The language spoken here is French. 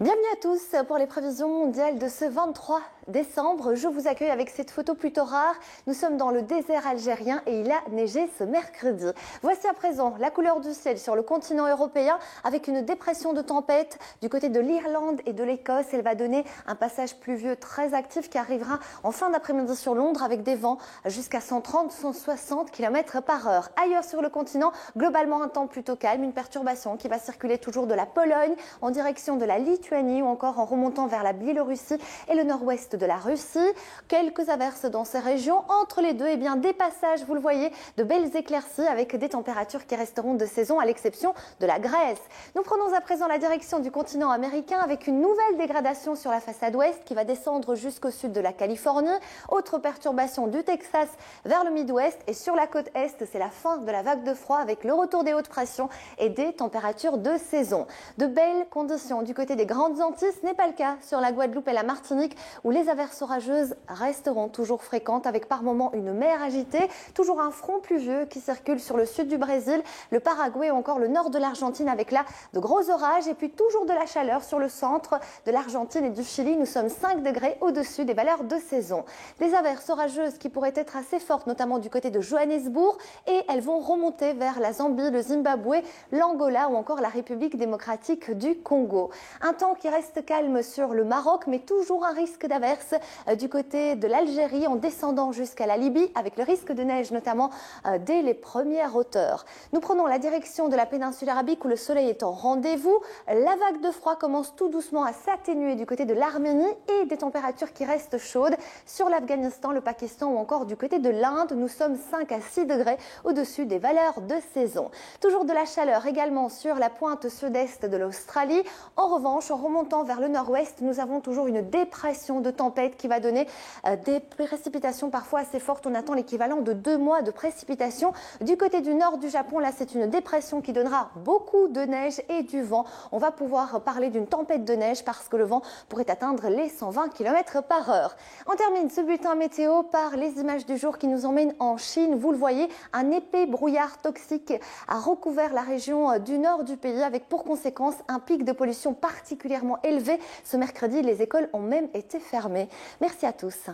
Bienvenue à tous pour les prévisions mondiales de ce 23 décembre. Je vous accueille avec cette photo plutôt rare. Nous sommes dans le désert algérien et il a neigé ce mercredi. Voici à présent la couleur du ciel sur le continent européen avec une dépression de tempête du côté de l'Irlande et de l'Écosse. Elle va donner un passage pluvieux très actif qui arrivera en fin d'après-midi sur Londres avec des vents jusqu'à 130-160 km par heure. Ailleurs sur le continent, globalement un temps plutôt calme, une perturbation qui va circuler toujours de la Pologne en direction de la Lituanie ou encore en remontant vers la Biélorussie et le nord-ouest de la Russie. Quelques averses dans ces régions. Entre les deux, des passages, vous le voyez, de belles éclaircies avec des températures qui resteront de saison à l'exception de la Grèce. Nous prenons à présent la direction du continent américain avec une nouvelle dégradation sur la façade ouest qui va descendre jusqu'au sud de la Californie. Autre perturbation du Texas vers le Midwest et sur la côte est, c'est la fin de la vague de froid avec le retour des hautes pressions et des températures de saison. De belles conditions du côté des Grandes Antilles, ce n'est pas le cas sur la Guadeloupe et la Martinique où les averses orageuses resteront toujours fréquentes avec par moments une mer agitée, toujours un front pluvieux qui circule sur le sud du Brésil, le Paraguay ou encore le nord de l'Argentine avec là de gros orages et puis toujours de la chaleur sur le centre de l'Argentine et du Chili. Nous sommes 5 degrés au-dessus des valeurs de saison. Des averses orageuses qui pourraient être assez fortes notamment du côté de Johannesburg et elles vont remonter vers la Zambie, le Zimbabwe, l'Angola ou encore la République démocratique du Congo. Un temps qui reste calme sur le Maroc, mais toujours un risque d'averse du côté de l'Algérie en descendant jusqu'à la Libye, avec le risque de neige notamment dès les premières hauteurs. Nous prenons la direction de la péninsule arabique où le soleil est en rendez-vous. La vague de froid commence tout doucement à s'atténuer du côté de l'Arménie et des températures qui restent chaudes sur l'Afghanistan, le Pakistan ou encore du côté de l'Inde. Nous sommes 5 à 6 degrés au-dessus des valeurs de saison. Toujours de la chaleur également sur la pointe sud-est de l'Australie. En revanche, en remontant vers le nord-ouest, nous avons toujours une dépression de tempête qui va donner des précipitations parfois assez fortes. On attend l'équivalent de 2 mois de précipitations. Du côté du nord du Japon, là, c'est une dépression qui donnera beaucoup de neige et du vent. On va pouvoir parler d'une tempête de neige parce que le vent pourrait atteindre les 120 km par heure. On termine ce bulletin météo par les images du jour qui nous emmènent en Chine. Vous le voyez, un épais brouillard toxique a recouvert la région du nord du pays avec pour conséquence un pic de pollution particulièrement élevé. Ce mercredi, les écoles ont même été fermées. Merci à tous.